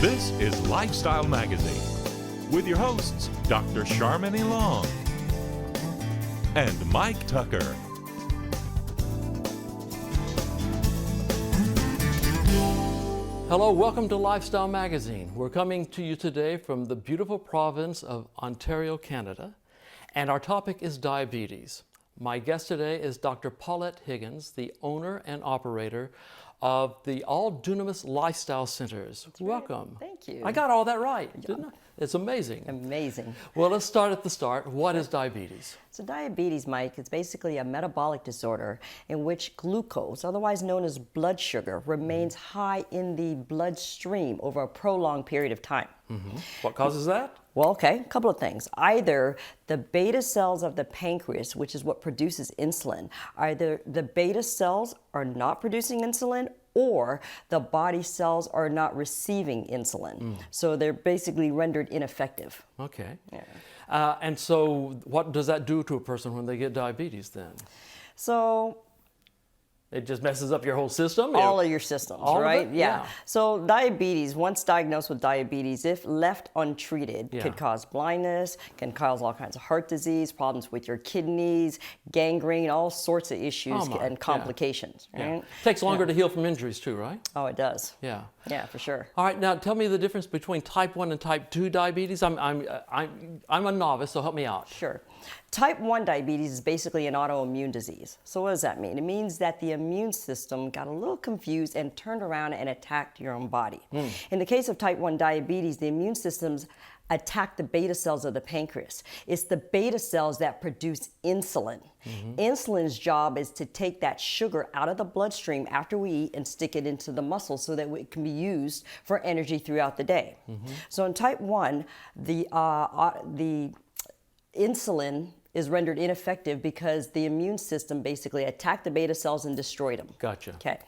This is Lifestyle Magazine with your hosts, Dr. Charmaine Long and Mike Tucker. Hello, welcome to Lifestyle Magazine. We're coming to you today from the beautiful province of Ontario, Canada, and our topic is diabetes. My guest today is Dr. Paulette Higgins, the owner and operator of the All Dunamis Lifestyle Centers. That's Welcome. Right. Thank you. I got all that right, didn't I? It's amazing. Amazing. Well, let's start at the start. What is diabetes? So diabetes, Mike, is basically a metabolic disorder in which glucose, otherwise known as blood sugar, remains high in the bloodstream over a prolonged period of time. Mm-hmm. What causes that? Well, okay, a couple of things. Either the beta cells of the pancreas, which is what produces insulin, either the beta cells are not producing insulin or the body cells are not receiving insulin. So they're basically rendered ineffective. Okay. Yeah. And so what does that do to a person when they get diabetes then? So it just messes up your whole system? all of your systems, all right? Of it? Yeah. So diabetes, once diagnosed with diabetes, if left untreated, Yeah. could cause blindness, can cause all kinds of heart disease, problems with your kidneys, gangrene, all sorts of issues and complications. Yeah. Right? Takes longer to heal from injuries too, right? Oh, it does. Yeah. Yeah, for sure. All right, now tell me the difference between type 1 and type 2 diabetes. I'm a novice, so help me out. Sure. Type 1 diabetes is basically an autoimmune disease. So what does that mean? It means that the immune system got a little confused and turned around and attacked your own body. In the case of type 1 diabetes, the immune systems attack the beta cells of the pancreas. It's the beta cells that produce insulin. Insulin's job is to take that sugar out of the bloodstream after we eat and stick it into the muscle so that it can be used for energy throughout the day. So in type 1, the insulin is rendered ineffective because the immune system basically attacked the beta cells and destroyed them. Gotcha. Okay.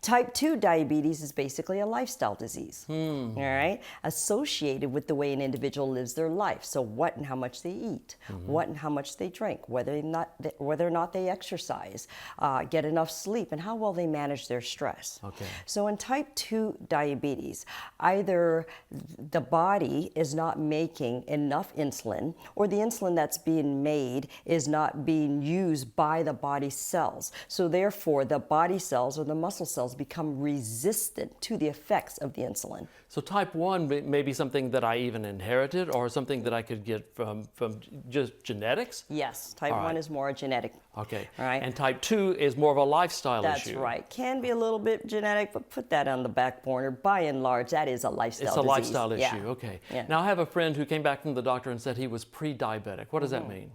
Type 2 diabetes is basically a lifestyle disease, all right, associated with the way an individual lives their life. So what and how much they eat, what and how much they drink, whether or not they exercise, get enough sleep, and how well they manage their stress. Okay. So in type 2 diabetes, either the body is not making enough insulin, or the insulin that's being made is not being used by the body cells. So therefore, the body cells or the muscle cells become resistant to the effects of the insulin. So type 1 may be something that I even inherited or something that I could get from just genetics? Yes, type 1 is more genetic. Okay. All right. And type 2 is more of a lifestyle issue. That's right. Can be a little bit genetic, but put that on the back burner. By and large, that is a lifestyle disease. It's a lifestyle issue, Yeah. okay. Yeah. Now I have a friend who came back from the doctor and said he was pre-diabetic. What does that mean?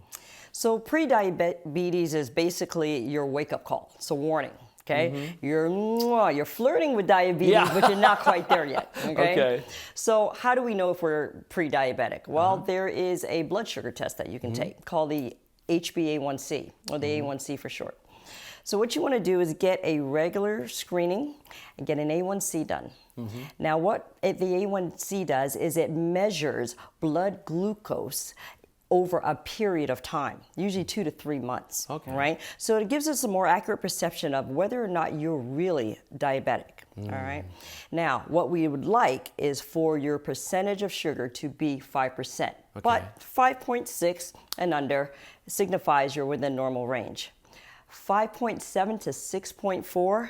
So pre-diabetes is basically your wake-up call. It's a warning. Okay, you're flirting with diabetes, but you're not quite there yet. Okay? So how do we know if we're pre-diabetic? Well, there is a blood sugar test that you can take called the HbA1c, or the A1c for short. So what you want to do is get a regular screening and get an A1c done. Now what the A1c does is it measures blood glucose over a period of time, usually 2 to 3 months, right? So it gives us a more accurate perception of whether or not you're really diabetic, all right? Now, what we would like is for your percentage of sugar to be 5%, but 5.6 and under signifies you're within normal range. 5.7 to 6.4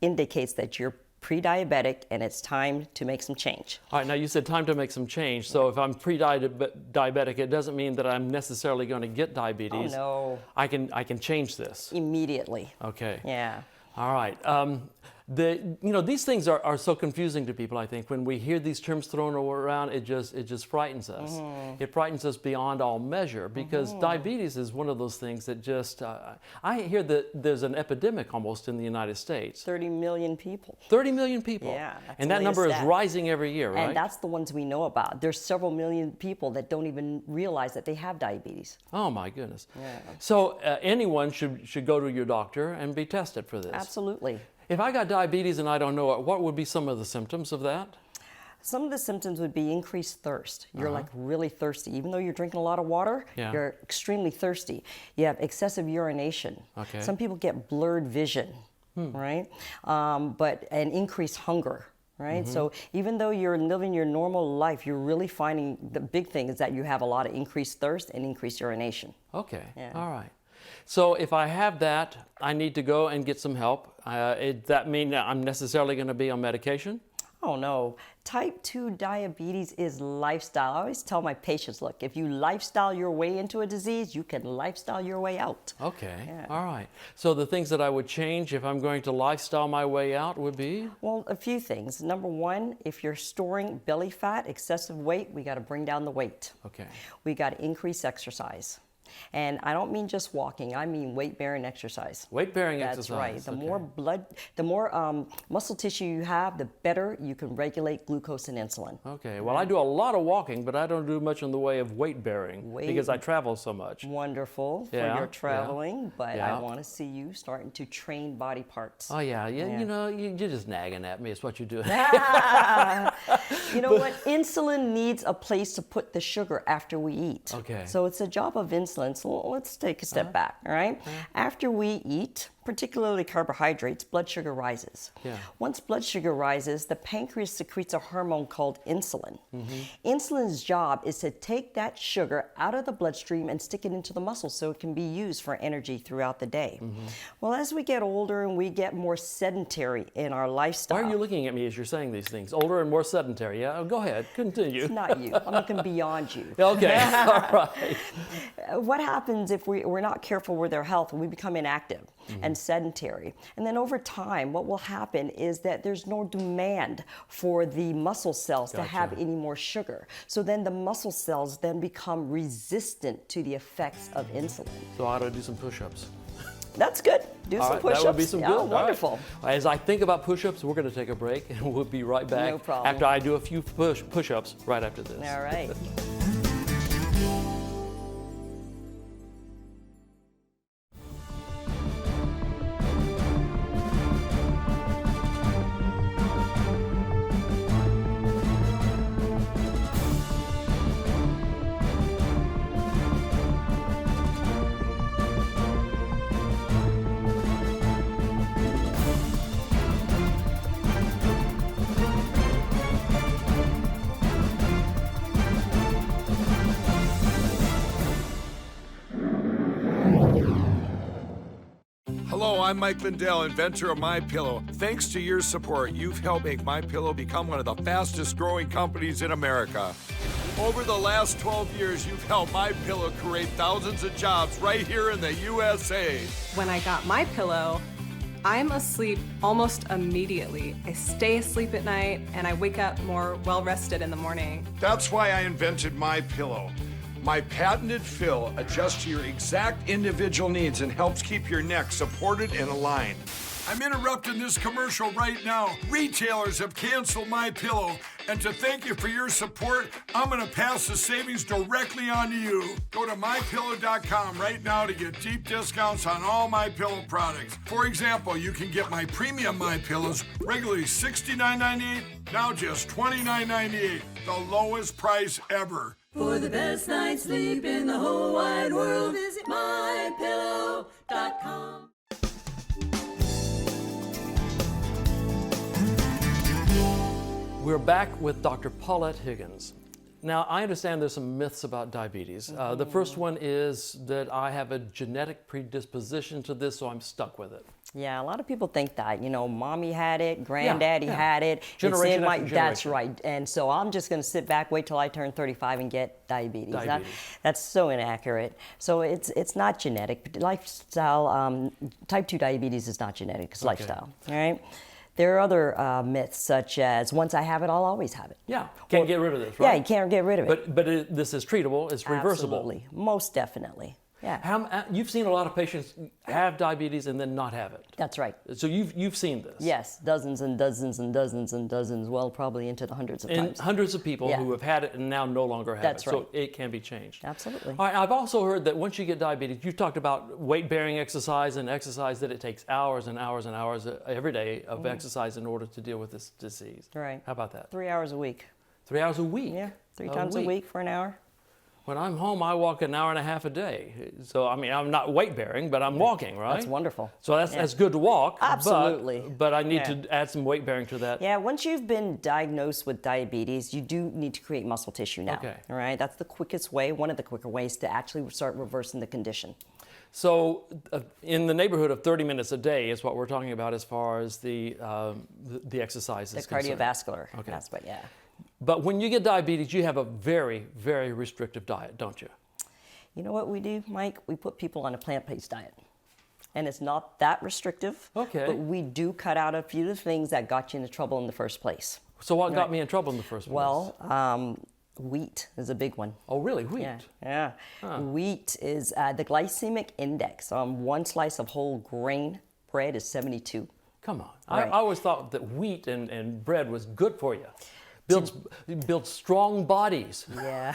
indicates that you're pre-diabetic and it's time to make some change. All right, now you said time to make some change. So if I'm pre-diabetic, it doesn't mean that I'm necessarily going to get diabetes. Oh, no. I can change this. Immediately. Okay. Yeah. All right. These things are so confusing to people, I think. When we hear these terms thrown around, it just frightens us. It frightens us beyond all measure because diabetes is one of those things that just, I hear that there's an epidemic almost in the United States. 30 million people. 30 million people. Yeah. And that number is rising every year, right? And that's the ones we know about. There's several million people that don't even realize that they have diabetes. Oh my goodness. Yeah. So anyone should go to your doctor and be tested for this. Absolutely. If I got diabetes and I don't know it, what would be some of the symptoms of that? Some of the symptoms would be increased thirst. You're like really thirsty. Even though you're drinking a lot of water, you're extremely thirsty. You have excessive urination. Okay. Some people get blurred vision, right? But an increased hunger, right? So even though you're living your normal life, you're really finding the big thing is that you have a lot of increased thirst and increased urination. Okay, Yeah. all right. So if I have that, I need to go and get some help. Does that mean that I'm necessarily going to be on medication? Oh no, type 2 diabetes is lifestyle. I always tell my patients, look, if you lifestyle your way into a disease, you can lifestyle your way out. Okay, Yeah. all right. So the things that I would change if I'm going to lifestyle my way out would be? Well, a few things. Number one, if you're storing belly fat, excessive weight, we got to bring down the weight. Okay. We got to increase exercise. And I don't mean just walking, I mean weight-bearing exercise. Weight-bearing That's exercise. right. The more muscle tissue you have, the better you can regulate glucose and insulin. Okay. Well, I do a lot of walking, but I don't do much in the way of weight-bearing because I travel so much. Wonderful for Yeah, your traveling, but yeah. I want to see you starting to train body parts. Oh, yeah. You know, you're just nagging at me. It's what you do. You know what? Insulin needs a place to put the sugar after we eat. Okay. So it's a job of insulin. So let's take a step back, all right? After we eat, particularly carbohydrates, blood sugar rises. Yeah. Once blood sugar rises, the pancreas secretes a hormone called insulin. Insulin's job is to take that sugar out of the bloodstream and stick it into the muscle so it can be used for energy throughout the day. Well, as we get older and we get more sedentary in our lifestyle. Why are you looking at me as you're saying these things? Older and more sedentary. Yeah, go ahead. Continue. It's not you. I'm looking beyond you. Okay, all right. What happens if we're not careful with our health and we become inactive and sedentary? And then over time, what will happen is that there's no demand for the muscle cells to have any more sugar. So then the muscle cells then become resistant to the effects of insulin. So I ought to do some push-ups. That's good. Do All some right, push-ups. that would be some Yeah, good. All right. wonderful. As I think about push-ups, we're going to take a break, and we'll be right back No problem. after I do a few push-ups right after this. All right. Hello, I'm Mike Lindell, inventor of MyPillow. Thanks to your support, you've helped make MyPillow become one of the fastest growing companies in America. Over the last 12 years, you've helped MyPillow create thousands of jobs right here in the USA. When I got MyPillow, I'm asleep almost immediately. I stay asleep at night and I wake up more well-rested in the morning. That's why I invented MyPillow. My patented fill adjusts to your exact individual needs and helps keep your neck supported and aligned. I'm interrupting this commercial right now. Retailers have canceled MyPillow, and to thank you for your support, I'm going to pass the savings directly on to you. Go to MyPillow.com right now to get deep discounts on all MyPillow products. For example, you can get my premium MyPillows, regularly $69.98, now just $29.98, the lowest price ever. For the best night's sleep in the whole wide world, visit MyPillow.com. We're back with Dr. Paulette Higgins. Now, I understand there's some myths about diabetes. The first one is that I have a genetic predisposition to this, so I'm stuck with it. Yeah, a lot of people think that, you know, mommy had it, granddaddy had it. Generation it's in after That's generation. right. And so I'm just going to sit back, wait till I turn 35 and get diabetes. Diabetes. That's so inaccurate. So it's not genetic. Lifestyle, type 2 diabetes is not genetic, it's lifestyle, all right? There are other myths such as, once I have it, I'll always have it. Yeah, can't get rid of this, right? Yeah, you can't get rid of it. But this is treatable, it's reversible. Absolutely, most definitely. Yeah. You've seen a lot of patients have diabetes and then not have it. That's right. So you've seen this. Yes, dozens and dozens and dozens and dozens, well, probably into the hundreds of And times. hundreds of people who have had it and now no longer have That's it. So right. it can be changed. Absolutely. All right, I've also heard that once you get diabetes, you talked about weight-bearing exercise and exercise that it takes hours and hours and hours every day of exercise in order to deal with this disease. Right. How about that? 3 hours a week. 3 hours a week? Yeah, three times a week for an hour. When I'm home, I walk an hour and a half a day. So, I mean, I'm not weight bearing, but I'm walking, right? That's wonderful. So that's good to walk. Absolutely. But I need to add some weight bearing to that. Yeah, once you've been diagnosed with diabetes, you do need to create muscle tissue now. Okay. All right, that's the quickest way, one of the quicker ways to actually start reversing the condition. So in the neighborhood of 30 minutes a day is what we're talking about as far as the exercise is concerned. The cardiovascular aspect, yeah. But when you get diabetes, you have a very, very restrictive diet, don't you? You know what we do, Mike? We put people on a plant-based diet. And it's not that restrictive, but we do cut out a few of the things that got you into trouble in the first place. So what got me in trouble in the first place? Well, wheat is a big one. Oh, really? Wheat? Yeah. Wheat is the glycemic index on one slice of whole grain bread is 72. Come on. Right. I always thought that wheat and bread was good for you. Builds strong bodies. Yeah.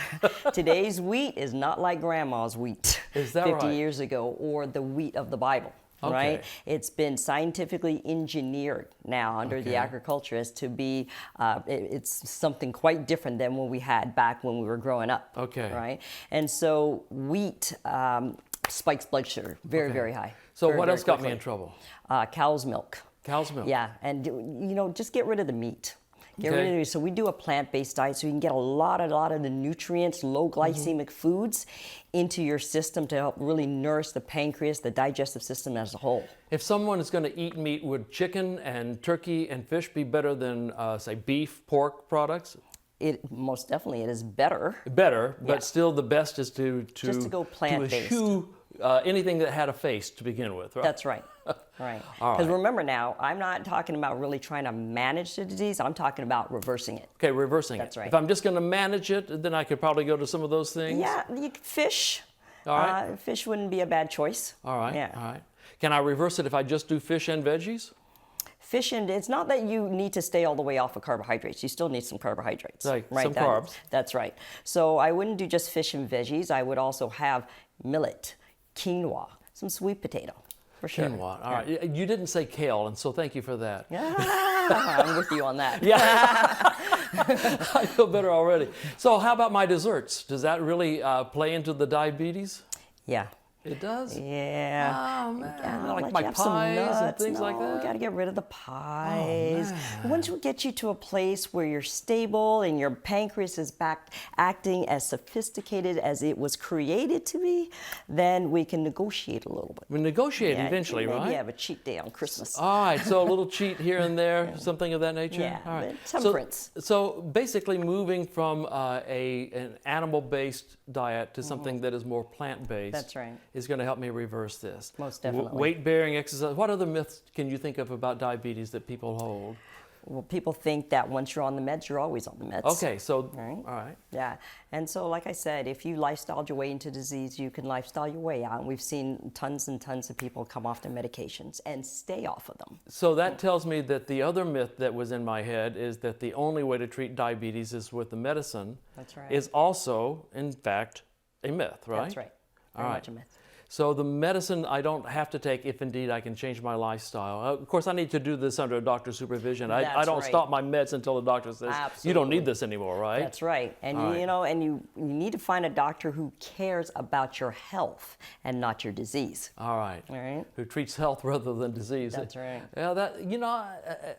Today's wheat is not like grandma's wheat. Is that 50 right? years ago, or the wheat of the Bible. Right? It's been scientifically engineered now under the agriculturists to be, it's something quite different than what we had back when we were growing up. Right? And so wheat spikes blood sugar very, very high. So what else got me in trouble? Cow's milk. Cow's milk. Yeah, and just get rid of the meat. Get rid of it. So we do a plant-based diet so you can get a lot of the nutrients, low glycemic foods into your system to help really nourish the pancreas, the digestive system as a whole. If someone is going to eat meat, would chicken and turkey and fish be better than, say, beef, pork products? It most definitely it is better. Better, but still the best is to just to go plant-based. To eschew anything that had a face to begin with, right? That's right. Right. Because remember now, I'm not talking about really trying to manage the disease. I'm talking about reversing it. Okay, reversing That's it. right. If I'm just going to manage it, then I could probably go to some of those things. Yeah, you could fish. All right. Fish wouldn't be a bad choice. All right. Yeah. All right. Can I reverse it if I just do fish and veggies? Fish and it's not that you need to stay all the way off of carbohydrates. You still need some carbohydrates. Like some carbs. That's right. So I wouldn't do just fish and veggies. I would also have millet, quinoa, some sweet potato. For sure. Quinoa. All right. You didn't say kale, and so thank you for that. Yeah, I'm with you on that. Yeah. I feel better already. So how about my desserts? Does that really play into the diabetes? Yeah. It does? Yeah. Oh, man. Like my pies and things like that? You got to get rid of the pies. Once we get you to a place where you're stable and your pancreas is back acting as sophisticated as it was created to be, then we can negotiate a little bit. We negotiate eventually, maybe right? Maybe have a cheat day on Christmas. All right, so a little cheat here and there, something of that nature? Yeah, all right. temperance. So basically moving from an animal-based diet to something that is more plant-based. That's right. Is going to help me reverse this. Most definitely. Weight-bearing exercise. What other myths can you think of about diabetes that people hold? Well, people think that once you're on the meds, you're always on the meds. Okay, so, right? All right. Yeah, and so like I said, if you lifestyled your way into disease, you can lifestyle your way out. And we've seen tons and tons of people come off their medications and stay off of them. So that tells me that the other myth that was in my head is that the only way to treat diabetes is with the medicine. That's right. Is also, in fact, a myth, right? That's right. Very much a myth. So the medicine I don't have to take if indeed I can change my lifestyle. Of course, I need to do this under a doctor's supervision. I don't stop my meds until the doctor says, you don't need this anymore, right? That's right. And you need to find a doctor who cares about your health and not your disease. All right. All right. Who treats health rather than disease. That's right. Yeah,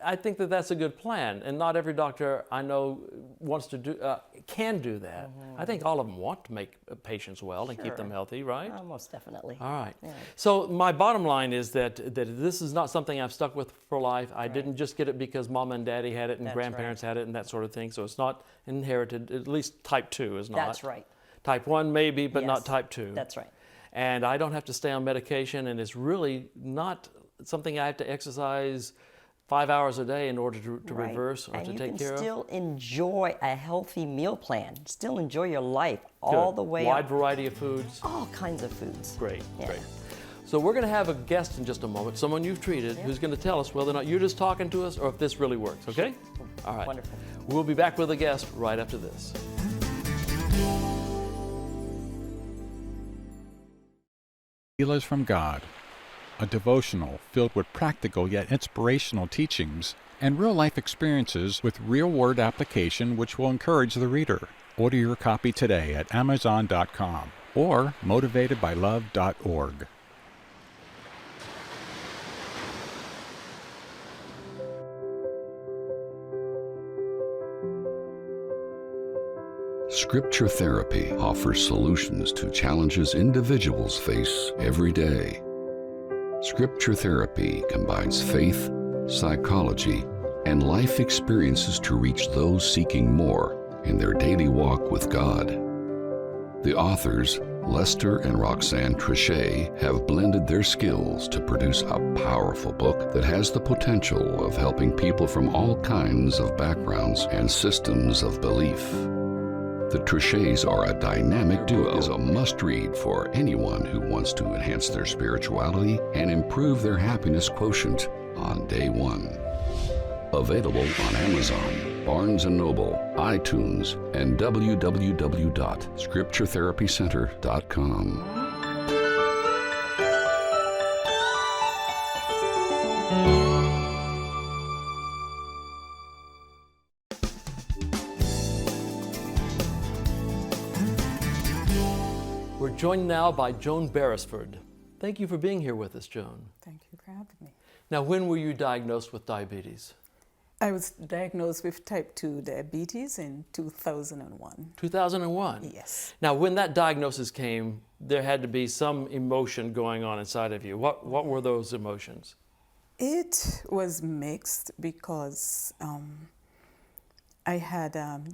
I think that that's a good plan. And not every doctor I know wants to do, can do that. I think all of them want to make patients well and keep them healthy, right? Most definitely. All right. Yeah. So my bottom line is that this is not something I've stuck with for life. I didn't just get it because mom and daddy had it and grandparents had it and that sort of thing. So it's not inherited, at least type 2 is not. That's right. Type 1 maybe, but not type 2. That's right. And I don't have to stay on medication, and it's really not something I have to exercise 5 hours a day in order to reverse or to take care of. And you can still enjoy a healthy meal plan. Still enjoy your life all the way up. Wide variety of foods. All kinds of foods. Great, great. So we're going to have a guest in just a moment, someone you've treated, who's going to tell us whether or not you're just talking to us or if this really works, okay? All right. Wonderful. We'll be back with a guest right after this. Healers from God, a devotional filled with practical yet inspirational teachings and real-life experiences with real-world application which will encourage the reader. Order your copy today at Amazon.com or motivatedbylove.org. Scripture therapy offers solutions to challenges individuals face every day. Scripture therapy combines faith, psychology, and life experiences to reach those seeking more in their daily walk with God. The authors, Lester and Roxanne Trichet, have blended their skills to produce a powerful book that has the potential of helping people from all kinds of backgrounds and systems of belief. The Trichets are a dynamic duo. It is a must-read for anyone who wants to enhance their spirituality and improve their happiness quotient on day one. Available on Amazon, Barnes & Noble, iTunes, and www.scripturetherapycenter.com. We're joined now by Joan Beresford. Thank you for being here with us, Joan. Thank you for having me. Now, when were you diagnosed with diabetes? I was diagnosed with type 2 diabetes in 2001. 2001? Yes. Now, when that diagnosis came, there had to be some emotion going on inside of you. What were those emotions? It was mixed because I had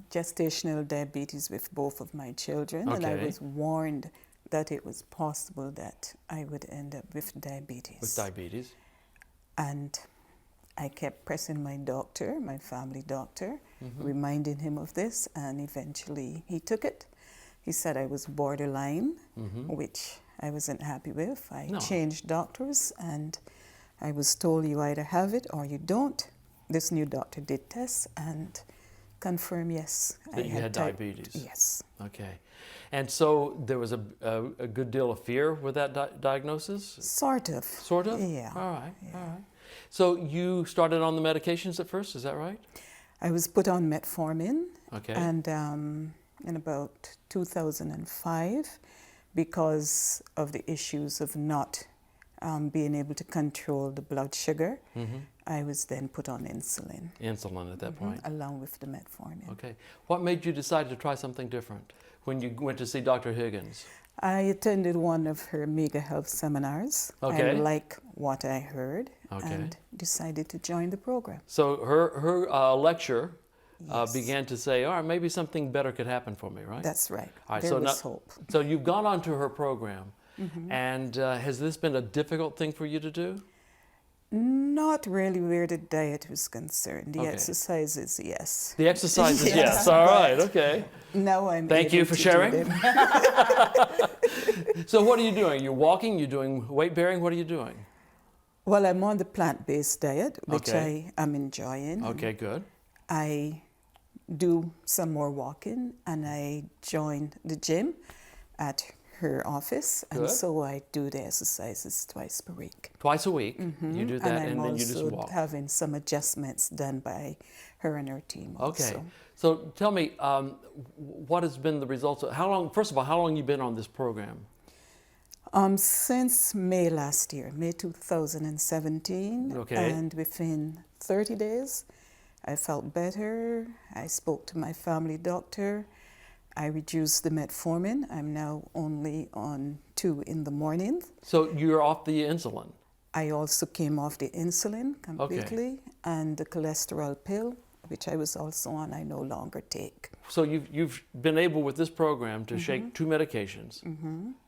gestational diabetes with both of my children, and I was warned that it was possible that I would end up with diabetes. With diabetes? And I kept pressing my doctor, my family doctor, reminding him of this, and eventually he took it. He said I was borderline, which I wasn't happy with. I changed doctors, and I was told you either have it or you don't. This new doctor did tests and confirmed, yes, that you had diabetes. Yes. Okay. And so there was a good deal of fear with that diagnosis? Sort of. Sort of? Yeah. All right. Yeah. All right. So you started on the medications at first, is that right? I was put on metformin. Okay. And in about 2005, because of the issues of not being able to control the blood sugar, I was then put on insulin. Insulin at that point? Along with the metformin. Okay. What made you decide to try something different when you went to see Dr. Higgins? I attended one of her Mega Health seminars. Okay. I liked what I heard and decided to join the program. So her lecture began to say, all right, maybe something better could happen for me, right? That's right. All right, there was hope. So you've gone on to her program, and has this been a difficult thing for you to do? Not really where the diet was concerned. The exercises, yes. The exercises, yes. All right, okay. Now I'm Thank you for sharing. So what are you doing? You're walking, you're doing weight bearing, what are you doing? Well, I'm on the plant-based diet, which I am enjoying. Okay, good. I do some more walking, and I join the gym at her office, and so I do the exercises twice per week. Twice a week, you do that, and then you just walk. I'm also having some adjustments done by her and her team. Okay, so tell me, what has been the results? First of all, how long have you been on this program? Since May last year, May 2017, and within 30 days, I felt better. I spoke to my family doctor. I reduced the metformin. I'm now only on 2 in the morning. So you're off the insulin? I also came off the insulin completely, and the cholesterol pill, which I was also on, I no longer take. So you've been able with this program to shake 2 medications,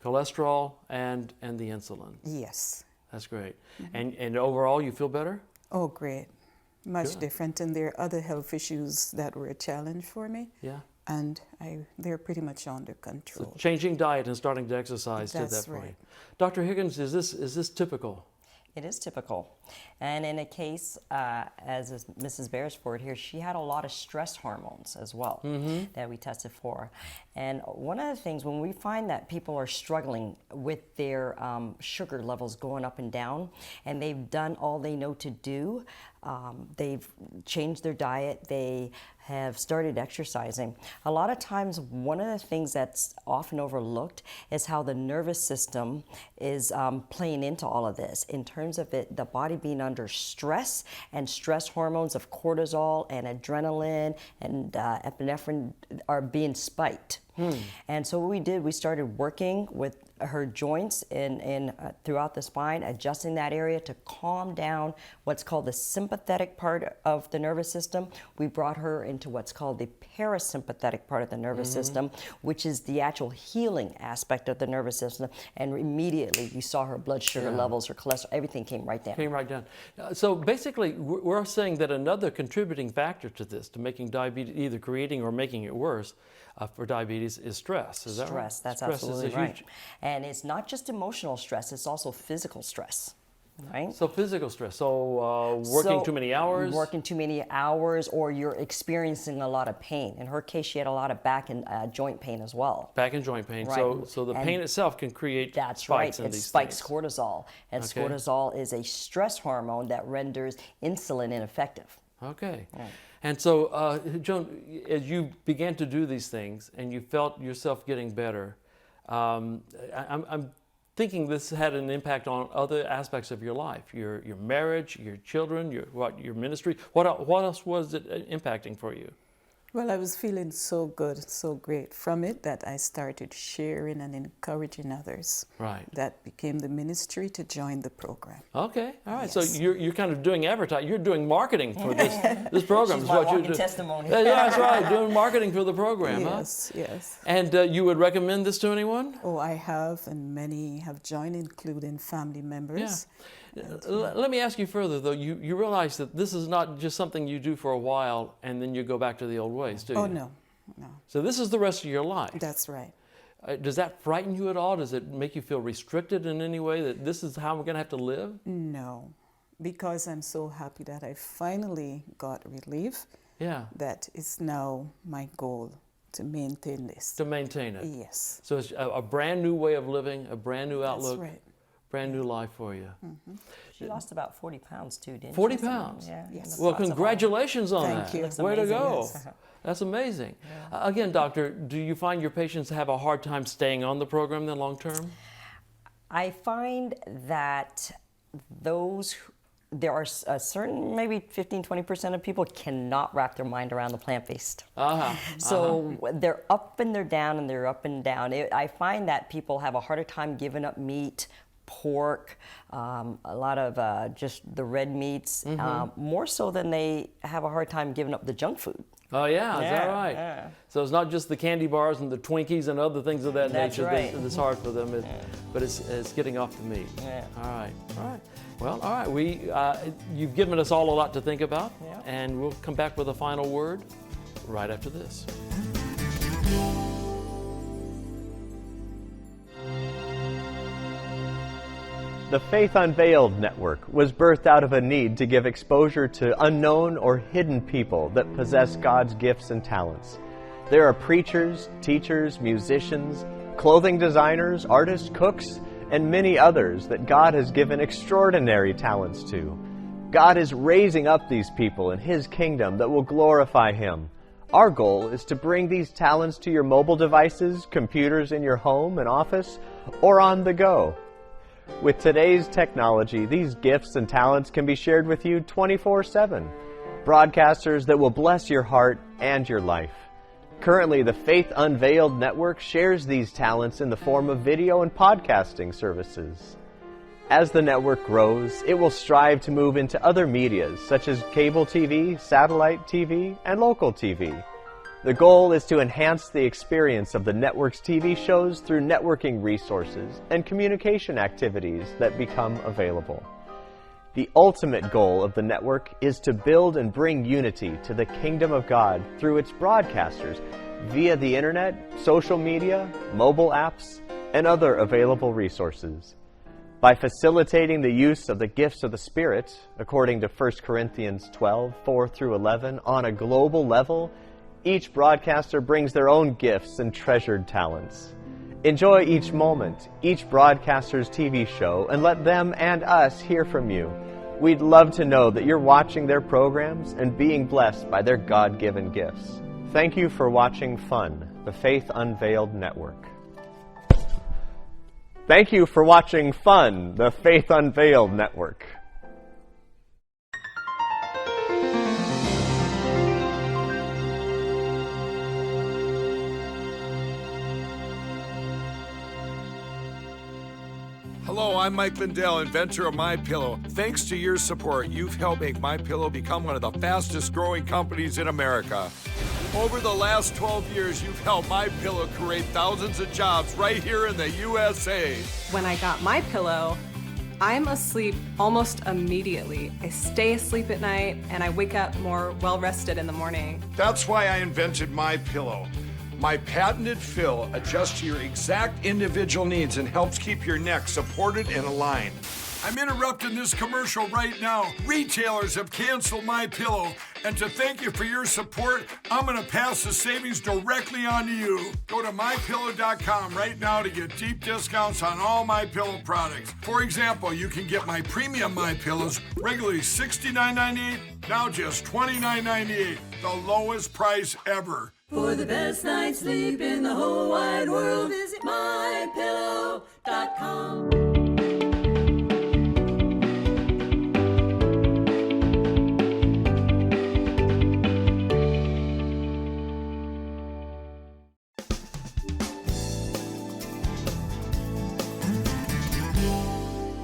cholesterol and the insulin. Yes. That's great. And overall, you feel better? Oh, great. Much different. And there are other health issues that were a challenge for me. Yeah. And they're pretty much under control. So changing diet and starting to exercise did that for you. Dr. Higgins, is this typical? It is typical. And in a case, as Mrs. Beresford here, she had a lot of stress hormones as well that we tested for. And one of the things, when we find that people are struggling with their sugar levels going up and down, and they've done all they know to do, they've changed their diet, they have started exercising. A lot of times, one of the things that's often overlooked is how the nervous system is playing into all of this in terms of the body being under stress, and stress hormones of cortisol and adrenaline and epinephrine are being spiked. And so what we did, we started working with her joints in throughout the spine, adjusting that area to calm down what's called the sympathetic part of the nervous system. We brought her into what's called the parasympathetic part of the nervous system, which is the actual healing aspect of the nervous system. And immediately you saw her blood sugar levels, her cholesterol, everything came right down. Came right down. So basically, we're saying that another contributing factor to this, to making diabetes, either creating or making it worse, for diabetes is stress. Is that right? Stress, that's stress absolutely right. And it's not just emotional stress, it's also physical stress. Right? So physical stress, so working too many hours? Working too many hours, or you're experiencing a lot of pain. In her case, she had a lot of back and joint pain as well. Back and joint pain, right. So the pain itself can create that's spikes right. in It these spikes things. cortisol, and cortisol is a stress hormone that renders insulin ineffective. Okay. Right. And so, Joan, as you began to do these things and you felt yourself getting better, I'm thinking this had an impact on other aspects of your life, your marriage, your children, your ministry. What else was it impacting for you? Well, I was feeling so good, so great from it that I started sharing and encouraging others. Right. That became the ministry to join the program. Okay, all right. Yes. So you're kind of doing advertising. You're doing marketing for this program. She's is my what you're walking testimony. Yeah, that's right. Doing marketing for the program. Yes, huh? yes. And you would recommend this to anyone? Oh, I have, and many have joined, including family members. Yeah. Let me ask you further, though. You realize that this is not just something you do for a while and then you go back to the old ways, do you? Oh, no. So this is the rest of your life. That's right. Does that frighten you at all? Does it make you feel restricted in any way, that this is how I'm going to have to live? No, because I'm so happy that I finally got relief. Yeah. That is now my goal, to maintain this. To maintain it. Yes. So it's a brand new way of living, a brand new outlook. That's right. Brand new life for you. Mm-hmm. She lost about 40 pounds too, didn't she? 40 pounds? Yeah. Yes. Well, congratulations on that. Thank you. Way to go. Yes. That's amazing. Yeah. Again, doctor, do you find your patients have a hard time staying on the program then long term? I find that there are a certain, maybe 15-20% of people cannot wrap their mind around the plant-based. So they're up and they're down and they're up and down. I find that people have a harder time giving up meat, pork, a lot of just the red meats, more so than they have a hard time giving up the junk food. Oh, yeah, is that right? Yeah. So it's not just the candy bars and the Twinkies and other things of that That's nature right. that's hard for them, but it's getting off the meat. Yeah. All right. Well, all right. You've given us all a lot to think about, Yeah. and we'll come back with a final word right after this. The Faith Unveiled Network was birthed out of a need to give exposure to unknown or hidden people that possess God's gifts and talents. There are preachers, teachers, musicians, clothing designers, artists, cooks, and many others that God has given extraordinary talents to. God is raising up these people in His kingdom that will glorify Him. Our goal is to bring these talents to your mobile devices, computers in your home and office, or on the go. With today's technology, these gifts and talents can be shared with you 24/7. Broadcasters that will bless your heart and your life. Currently, the Faith Unveiled Network shares these talents in the form of video and podcasting services. As the network grows, it will strive to move into other medias such as cable TV, satellite TV, and local TV. The goal is to enhance the experience of the network's TV shows through networking resources and communication activities that become available. The ultimate goal of the network is to build and bring unity to the kingdom of God through its broadcasters via the internet, social media, mobile apps, and other available resources. By facilitating the use of the gifts of the Spirit, according to 1 Corinthians 12, 4 through 11, on a global level, each broadcaster brings their own gifts and treasured talents. Enjoy each moment, each broadcaster's TV show, and let them and us hear from you. We'd love to know that you're watching their programs and being blessed by their God-given gifts. Thank you for watching FUN, the Faith Unveiled Network. Thank you for watching FUN, the Faith Unveiled Network. Hello, I'm Mike Lindell, inventor of MyPillow. Thanks to your support, you've helped make MyPillow become one of the fastest growing companies in America. Over the last 12 years, you've helped MyPillow create thousands of jobs right here in the USA. When I got MyPillow, I'm asleep almost immediately. I stay asleep at night and I wake up more well-rested in the morning. That's why I invented MyPillow. My patented fill adjusts to your exact individual needs and helps keep your neck supported and aligned. I'm interrupting this commercial right now. Retailers have canceled MyPillow, and to thank you for your support, I'm going to pass the savings directly on to you. Go to MyPillow.com right now to get deep discounts on all MyPillow products. For example, you can get my premium MyPillows, regularly $69.98, now just $29.98, the lowest price ever. For the best night's sleep in the whole wide world, visit MyPillow.com.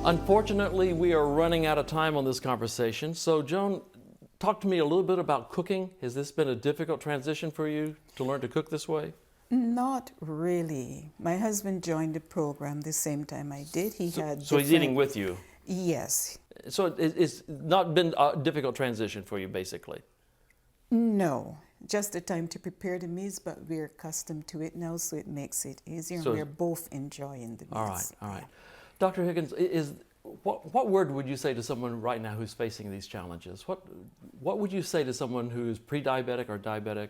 Unfortunately, we are running out of time on this conversation. So, Joan, talk to me a little bit about cooking. Has this been a difficult transition for you to learn to cook this way? Not really. My husband joined the program the same time I did. So he's eating with you? Yes. So it's not been a difficult transition for you, basically? No. Just the time to prepare the meals, but we're accustomed to it now, so it makes it easier. So, and we're both enjoying the meals. All right. Dr. Higgins, what word would you say to someone right now who's facing these challenges? What would you say to someone who's pre-diabetic or diabetic?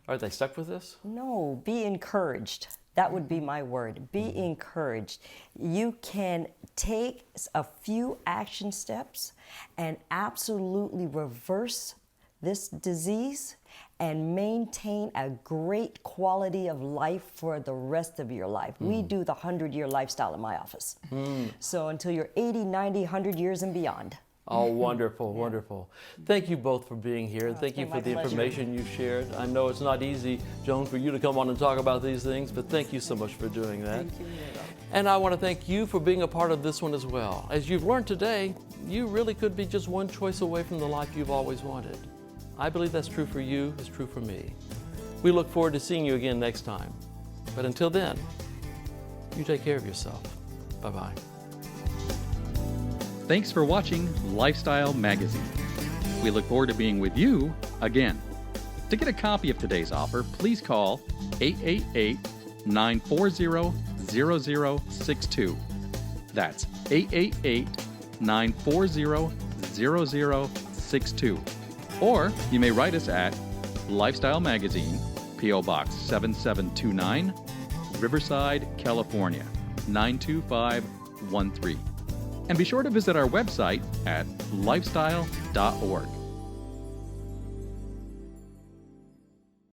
Are they stuck with this? No, be encouraged. That would be my word. Be encouraged. You can take a few action steps and absolutely reverse this disease and maintain a great quality of life for the rest of your life. We do the 100-year lifestyle in my office. So until you're 80, 90, 100 years and beyond. Oh, wonderful, wonderful. Thank you both for being here. Thank you for the information you've shared. I know it's not easy, Joan, for you to come on and talk about these things, but thank you so much for doing that. Thank you, Nero. And I want to thank you for being a part of this one as well. As you've learned today, you really could be just one choice away from the life you've always wanted. I believe that's true for you, it's true for me. We look forward to seeing you again next time. But until then, you take care of yourself. Bye-bye. Thanks for watching Lifestyle Magazine. We look forward to being with you again. To get a copy of today's offer, please call 888-940-0062. That's 888-940-0062. Or you may write us at Lifestyle Magazine, P.O. Box 7729, Riverside, California, 92513. And be sure to visit our website at lifestyle.org.